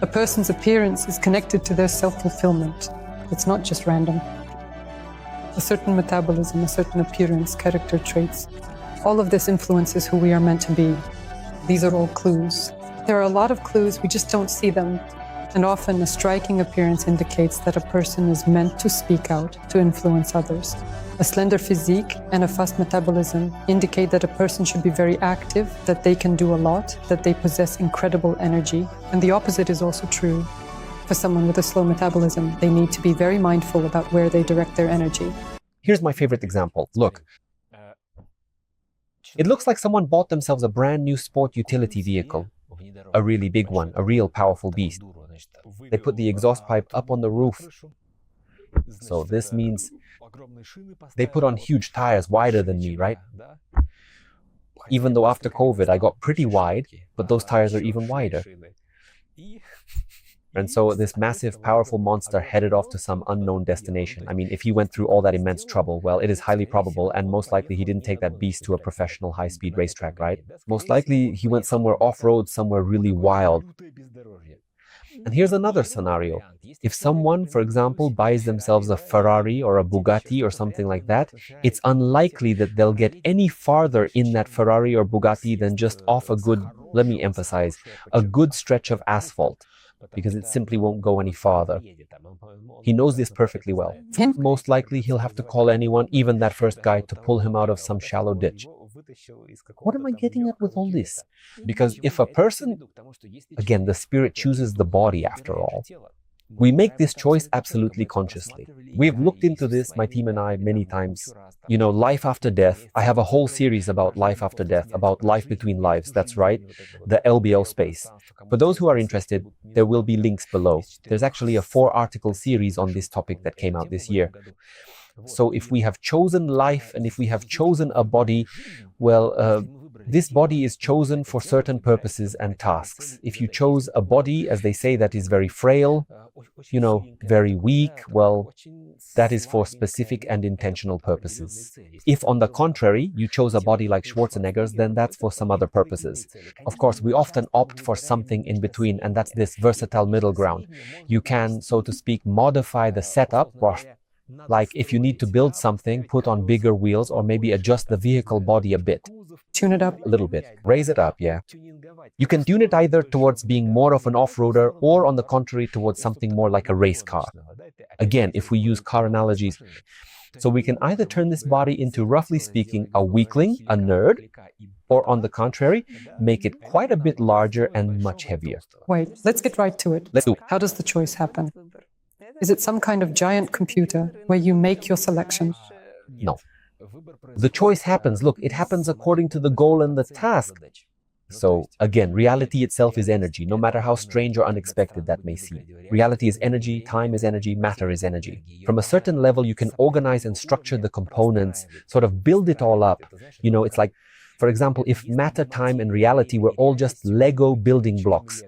A person's appearance is connected to their self-fulfillment. It's not just random. A certain metabolism, a certain appearance, character traits, all of this influences who we are meant to be. These are all clues. There are a lot of clues, we just don't see them. And often a striking appearance indicates that a person is meant to speak out, to influence others. A slender physique and a fast metabolism indicate that a person should be very active, that they can do a lot, that they possess incredible energy. And the opposite is also true. For someone with a slow metabolism, they need to be very mindful about where they direct their energy. Here's my favorite example. Look. It looks like someone bought themselves a brand new sport utility vehicle. A really big one, a real powerful beast. They put the exhaust pipe up on the roof. So this means they put on huge tires wider than me, right? Even though after COVID I got pretty wide, but those tires are even wider. And so this massive, powerful monster headed off to some unknown destination. I mean, if he went through all that immense trouble, well, it is highly probable, and most likely he didn't take that beast to a professional high-speed racetrack, right? Most likely he went somewhere off-road, somewhere really wild. And here's another scenario. If someone, for example, buys themselves a Ferrari or a Bugatti or something like that, it's unlikely that they'll get any farther in that Ferrari or Bugatti than just off a good, let me emphasize, a good stretch of asphalt, because it simply won't go any farther. He knows this perfectly well. Most likely he'll have to call anyone, even that first guy, to pull him out of some shallow ditch. What am I getting at with all this? Because if a person, again, the spirit chooses the body after all, we make this choice absolutely consciously. We've looked into this, my team and I, many times. You know, life after death. I have a whole series about life after death, about life between lives. That's right, the LBL space. For those who are interested, there will be links below. There's actually a 4-article series on this topic that came out this year. So if we have chosen life and if we have chosen a body, well, this body is chosen for certain purposes and tasks. If you chose a body, as they say, that is very frail, you know, very weak, well, that is for specific and intentional purposes. If, on the contrary, you chose a body like Schwarzenegger's, then that's for some other purposes. Of course, we often opt for something in between, and that's this versatile middle ground. You can, so to speak, modify the setup, or like if you need to build something, put on bigger wheels or maybe adjust the vehicle body a bit. Tune it up a little bit. Raise it up, yeah. You can tune it either towards being more of an off-roader or, on the contrary, towards something more like a race car. Again, if we use car analogies, so we can either turn this body into, roughly speaking, a weakling, a nerd, or on the contrary, make it quite a bit larger and much heavier. Wait, let's get right to it. Let's do it. How does the choice happen? Is it some kind of giant computer where you make your selection? No. The choice happens, look, it happens according to the goal and the task. So, again, reality itself is energy, no matter how strange or unexpected that may seem. Reality is energy, time is energy, matter is energy. From a certain level, you can organize and structure the components, sort of build it all up. You know, it's like, for example, if matter, time, and reality were all just Lego building blocks.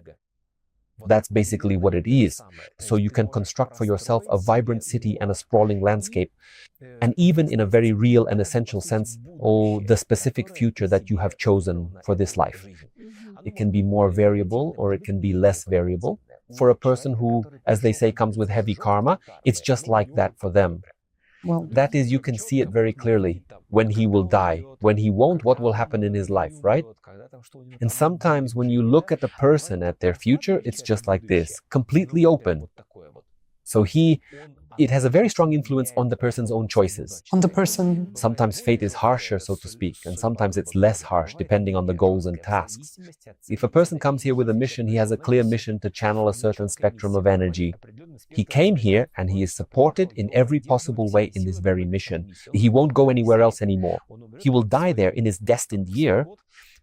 That's basically what it is. So you can construct for yourself a vibrant city and a sprawling landscape. And even in a very real and essential sense, the specific future that you have chosen for this life. It can be more variable or it can be less variable. For a person who, as they say, comes with heavy karma, it's just like that for them. Well, that is, you can see it very clearly. When he will die, when he won't, what will happen in his life, right? And sometimes when you look at a person, at their future, it's just like this, completely open. So it has a very strong influence on the person's own choices. On the person. Sometimes fate is harsher, so to speak, and sometimes it's less harsh, depending on the goals and tasks. If a person comes here with a mission, he has a clear mission to channel a certain spectrum of energy. He came here and he is supported in every possible way in this very mission. He won't go anywhere else anymore. He will die there in his destined year.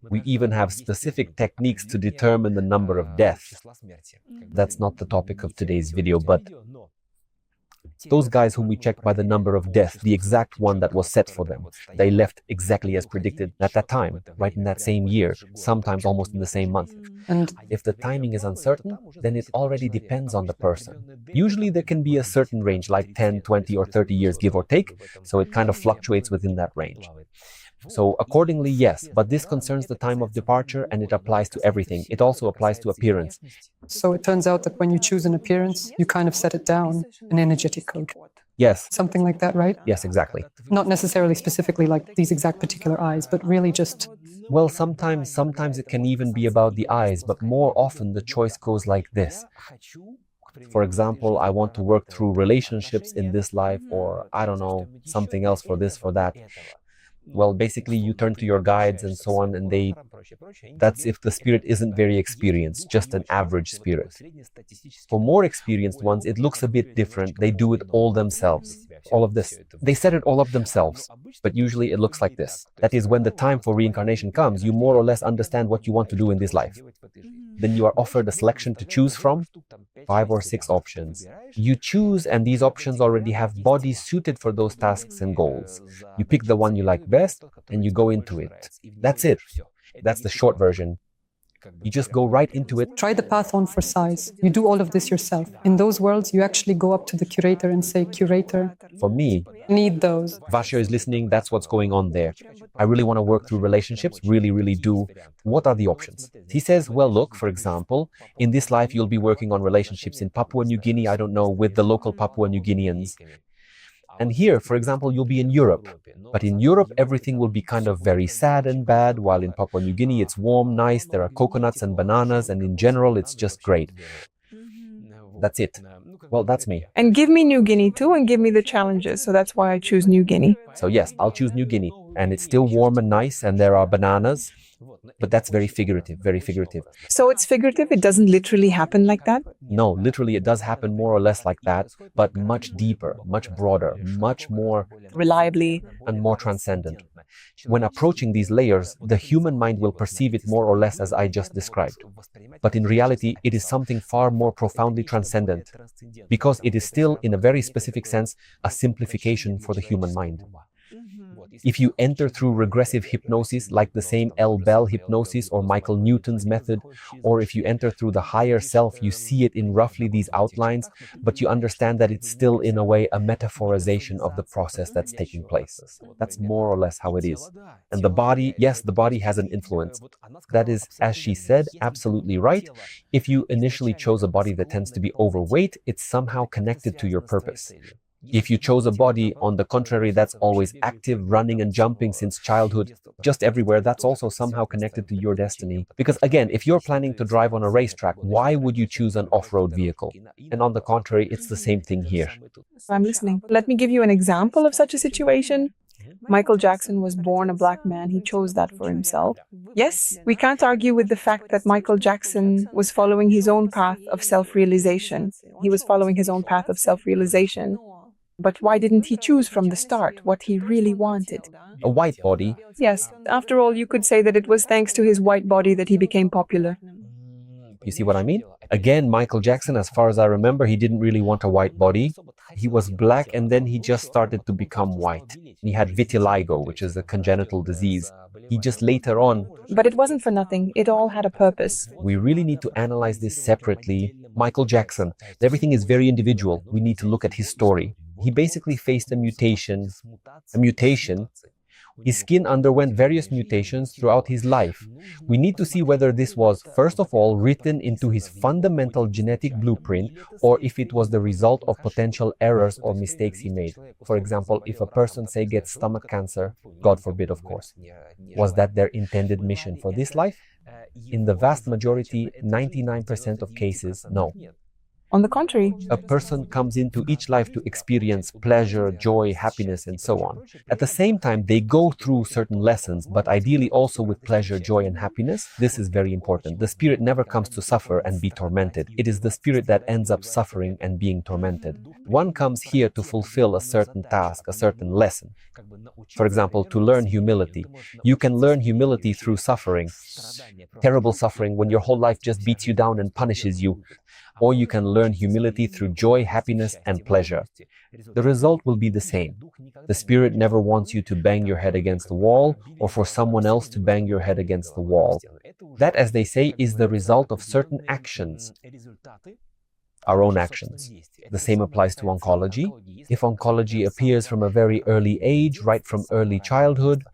We even have specific techniques to determine the number of deaths. That's not the topic of today's video, but those guys whom we checked by the number of death, the exact one that was set for them, they left exactly as predicted at that time, right in that same year, sometimes almost in the same month. And if the timing is uncertain, then it already depends on the person. Usually there can be a certain range, like 10, 20 or 30 years, give or take, so it kind of fluctuates within that range. So accordingly, yes, but this concerns the time of departure and it applies to everything. It also applies to appearance. So it turns out that when you choose an appearance, you kind of set it down, an energetic code. Yes, Something like that, right? yes, exactly. Not necessarily specifically like these exact particular eyes, but really just. Well, sometimes it can even be about the eyes, but more often the choice goes like this. For example, I want to work through relationships in this life, or I don't know, something else for this, for that. Well, basically you turn to your guides and so on, and that's if the spirit isn't very experienced, just an average spirit. For more experienced ones, it looks a bit different. They do it all themselves. All of this. They set it all up themselves. But usually it looks like this. That is, when the time for reincarnation comes, you more or less understand what you want to do in this life. Then you are offered a selection to choose from, 5 or 6 options. You choose, and these options already have bodies suited for those tasks and goals. You pick the one you like best, and you go into it. That's it. That's the short version. You just go right into it. Try the path on for size. You do all of this yourself. In those worlds, you actually go up to the curator and say, "Curator, For me, need those." Vasya is listening, that's what's going on there. I really want to work through relationships, really, really do. What are the options? He says, well, look, for example, in this life, you'll be working on relationships in Papua New Guinea, I don't know, with the local Papua New Guineans. And here, for example, you'll be in Europe. But in Europe, everything will be kind of very sad and bad, while in Papua New Guinea, it's warm, nice, there are coconuts and bananas, and in general, it's just great. That's it. Well, that's me. And give me New Guinea too, and give me the challenges. So that's why I choose New Guinea. So yes, I'll choose New Guinea. And it's still warm and nice, and there are bananas. But that's very figurative, very figurative. So it's figurative? It doesn't literally happen like that? No, literally it does happen more or less like that, but much deeper, much broader, much more Reliably. and more transcendent. When approaching these layers, the human mind will perceive it more or less as I just described. But in reality, it is something far more profoundly transcendent, because it is still, in a very specific sense, a simplification for the human mind. If you enter through regressive hypnosis, like the same L. Bell hypnosis or Michael Newton's method, or if you enter through the higher self, you see it in roughly these outlines, but you understand that it's still, in a way, a metaphorization of the process that's taking place. That's more or less how it is. And the body, yes, the body has an influence. That is, as she said, absolutely right. If you initially chose a body that tends to be overweight, it's somehow connected to your purpose. If you chose a body, on the contrary, that's always active, running and jumping since childhood, just everywhere, that's also somehow connected to your destiny. Because again, if you're planning to drive on a racetrack, why would you choose an off-road vehicle? And on the contrary, it's the same thing here. I'm listening. Let me give you an example of such a situation. Michael Jackson was born a black man. He chose that for himself. Yes, we can't argue with the fact that Michael Jackson was following his own path of self-realization. He was following his own path of self-realization. But why didn't he choose from the start what he really wanted? A white body. Yes, after all, you could say that it was thanks to his white body that he became popular. You see what I mean? Again, Michael Jackson, as far as I remember, he didn't really want a white body. He was black, and then he just started to become white. He had vitiligo, which is a congenital disease. He just later on... But it wasn't for nothing. It all had a purpose. We really need to analyze this separately. Michael Jackson, everything is very individual. We need to look at his story. He basically faced a mutation. His skin underwent various mutations throughout his life. We need to see whether this was, first of all, written into his fundamental genetic blueprint, or if it was the result of potential errors or mistakes he made. For example, if a person, say, gets stomach cancer, God forbid, of course, was that their intended mission for this life? In the vast majority, 99% of cases, no. On the contrary, A person comes into each life to experience pleasure, joy, happiness, and so on. At the same time, they go through certain lessons, but ideally also with pleasure, joy, and happiness. This is very important. The spirit never comes to suffer and be tormented. It is the spirit that ends up suffering and being tormented. One comes here to fulfill a certain task, a certain lesson. For example, to learn humility. You can learn humility through suffering, terrible suffering, when your whole life just beats you down and punishes you. Or you can learn humility through joy, happiness, and pleasure. The result will be the same. The spirit never wants you to bang your head against the wall, or for someone else to bang your head against the wall. That, as they say, is the result of certain actions. our own actions. The same applies to oncology. If oncology appears from a very early age, right from early childhood,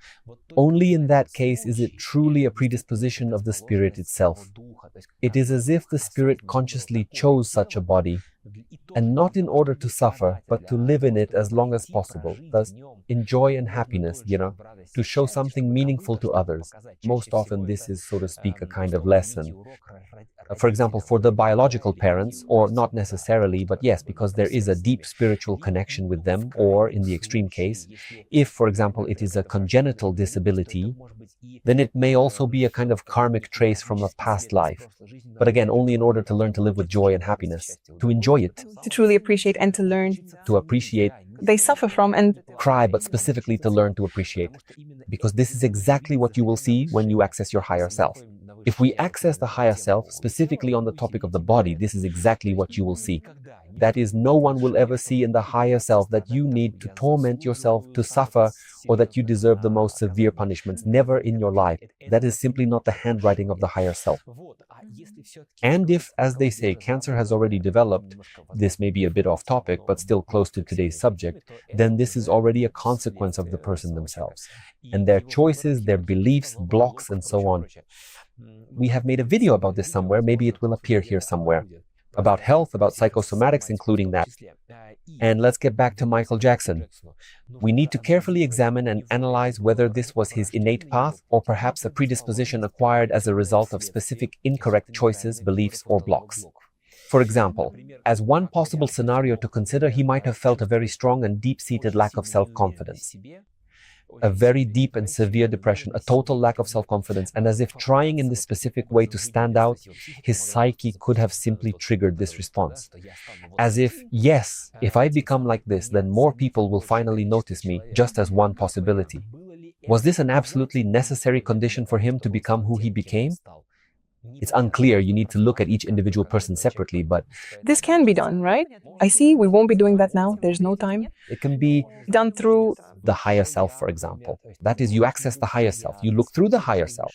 only in that case is it truly a predisposition of the spirit itself. It is as if the spirit consciously chose such a body, and not in order to suffer, but to live in it as long as possible, thus in joy and happiness, to show something meaningful to others. Most often this is, so to speak, a kind of lesson. For example, for the biological parents, or not necessarily, but yes, because there is a deep spiritual connection with them, or in the extreme case, if, for example, it is a congenital disability, then it may also be a kind of karmic trace from a past life. But again, only in order to learn to live with joy and happiness, to enjoy it, To truly appreciate and to learn. to appreciate, They suffer from and cry, but specifically to learn to appreciate. Because this is exactly what you will see when you access your higher self. If we access the higher self, specifically on the topic of the body, this is exactly what you will see. That is, no one will ever see in the higher self that you need to torment yourself, to suffer, or that you deserve the most severe punishments. Never in your life. That is simply not the handwriting of the higher self. And if, as they say, cancer has already developed, this may be a bit off topic, but still close to today's subject, then this is already a consequence of the person themselves, and their choices, their beliefs, blocks, and so on. We have made a video about this somewhere, maybe it will appear here somewhere, about health, about psychosomatics, including that. And let's get back to Michael Jackson. We need to carefully examine and analyze whether this was his innate path or perhaps a predisposition acquired as a result of specific incorrect choices, beliefs, or blocks. For example, as one possible scenario to consider, he might have felt a very strong and deep-seated lack of self-confidence. A very deep and severe depression, a total lack of self-confidence, and as if trying in this specific way to stand out, his psyche could have simply triggered this response. As if, yes, if I become like this, then more people will finally notice me, just as one possibility. Was this an absolutely necessary condition for him to become who he became? It's unclear, you need to look at each individual person separately, but this can be done, right? I see we won't be doing that now. There's no time. it can be Done through the higher self, for example. That is, you access the higher self, you look through the higher self.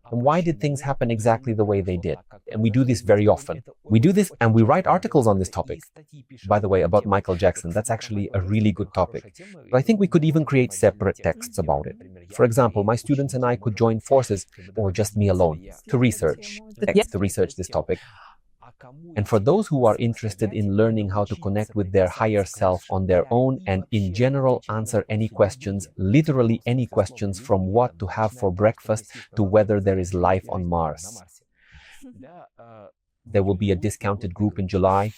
And why did things happen exactly the way they did? And we do this very often. We do this and we write articles on this topic. By the way, about Michael Jackson, that's actually a really good topic. But I think we could even create separate texts about it. For example, my students and I could join forces, or just me alone, to research this topic. And for those who are interested in learning how to connect with their higher self on their own and in general answer any questions, literally any questions, from what to have for breakfast to whether there is life on Mars, there will be a discounted group in July.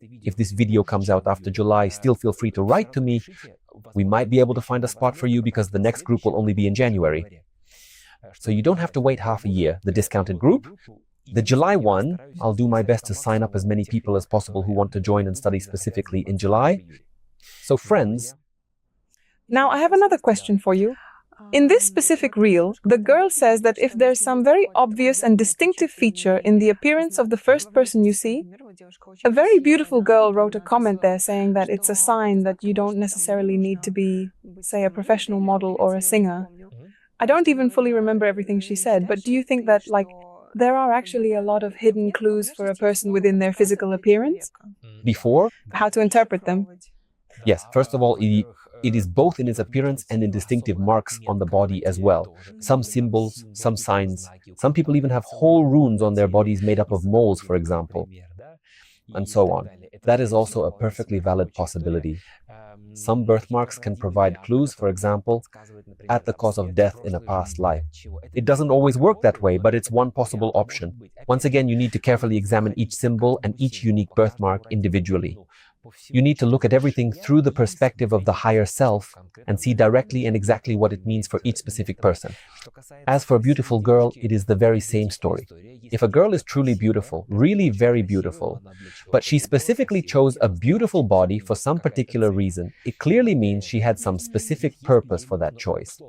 If this video comes out after July, still feel free to write to me. We might be able to find a spot for you because the next group will only be in January. So you don't have to wait half a year. The discounted group, the July one, I'll do my best to sign up as many people as possible who want to join and study specifically in July. So friends, Now, I have another question for you. In this specific reel, the girl says that if there's some very obvious and distinctive feature in the appearance of the first person you see, a very beautiful girl wrote a comment there saying that it's a sign that you don't necessarily need to be, say, a professional model or a singer. I don't even fully remember everything she said, but do you think that, there are actually a lot of hidden clues for a person within their physical appearance? before, How to interpret them? yes, first of all, it is both in its appearance and in distinctive marks on the body as well. Some symbols, some signs. Some people even have whole runes on their bodies made up of moles, for example, and so on. That is also a perfectly valid possibility. Some birthmarks can provide clues, for example, at the cause of death in a past life. It doesn't always work that way, but it's one possible option. Once again, you need to carefully examine each symbol and each unique birthmark individually. You need to look at everything through the perspective of the higher self and see directly and exactly what it means for each specific person. As for a beautiful girl, it is the very same story. If a girl is truly beautiful, really very beautiful, but she specifically chose a beautiful body for some particular reason, it clearly means she had some specific purpose for that choice.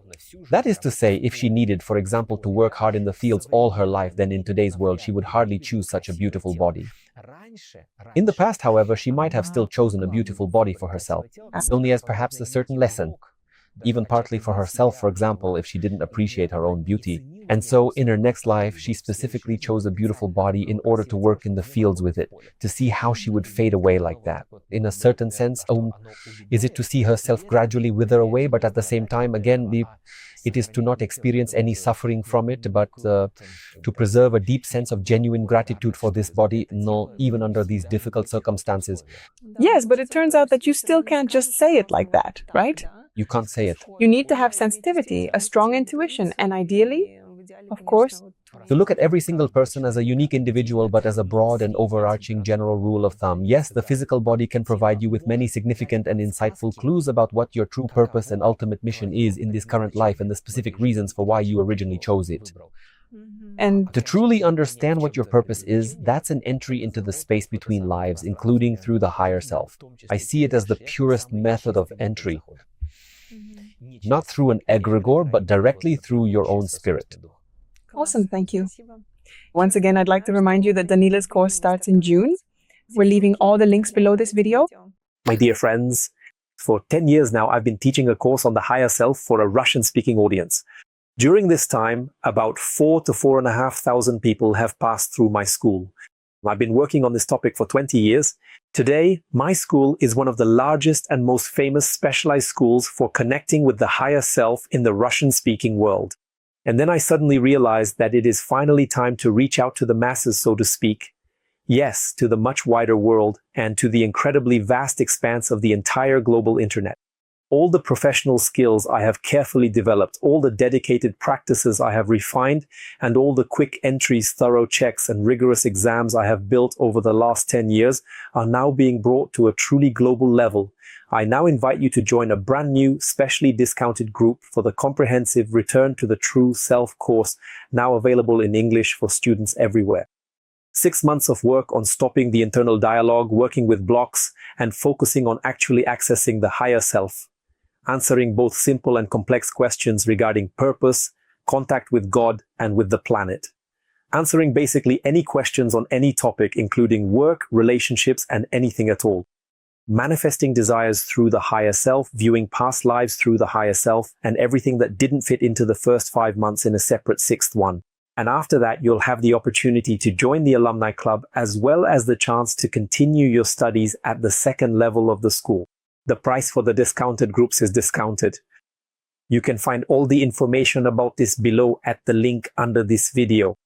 That is to say, if she needed, for example, to work hard in the fields all her life, then in today's world she would hardly choose such a beautiful body. In the past, however, she might have still chosen a beautiful body for herself, only as perhaps a certain lesson. even partly for herself, for example, if she didn't appreciate her own beauty. And so in her next life, she specifically chose a beautiful body in order to work in the fields with it, to see how she would fade away like that. In a certain sense, is it to see herself gradually wither away, but at the same time, again, it is to not experience any suffering from it, but to preserve a deep sense of genuine gratitude for this body, no, even under these difficult circumstances. Yes, but it turns out that you still can't just say it like that, right? You can't say it. You need to have sensitivity, a strong intuition, and ideally, of course, To look at every single person as a unique individual, but as a broad and overarching general rule of thumb. Yes, the physical body can provide you with many significant and insightful clues about what your true purpose and ultimate mission is in this current life and the specific reasons for why you originally chose it. and To truly understand what your purpose is, that's an entry into the space between lives, including through the higher self. I see it as the purest method of entry. Not through an egregore, but directly through your own spirit. awesome, thank you. Once again, I'd like to remind you that Danila's course starts in June. We're leaving all the links below this video. My dear friends, for 10 years now, I've been teaching a course on the higher self for a Russian-speaking audience. During this time, about 4,000 to 4,500 people have passed through my school. I've been working on this topic for 20 years. Today, my school is one of the largest and most famous specialized schools for connecting with the higher self in the Russian-speaking world. And then I suddenly realized that it is finally time to reach out to the masses, so to speak. Yes, to the much wider world and to the incredibly vast expanse of the entire global internet. All the professional skills I have carefully developed, all the dedicated practices I have refined, and all the quick entries, thorough checks, and rigorous exams I have built over the last 10 years are now being brought to a truly global level. I now invite you to join a brand new, specially discounted group for the comprehensive Return to the True Self course, now available in English for students everywhere. 6 months of work on stopping the internal dialogue, working with blocks, and focusing on actually accessing the higher self. Answering both simple and complex questions regarding purpose, contact with God, and with the planet. Answering basically any questions on any topic, including work, relationships, and anything at all. Manifesting desires through the higher self, viewing past lives through the higher self, and everything that didn't fit into the first 5 months in a separate 6th one. And after that, you'll have the opportunity to join the alumni club, as well as the chance to continue your studies at the 2nd level of the school. The price for the discounted groups is discounted. You can find all the information about this below at the link under this video.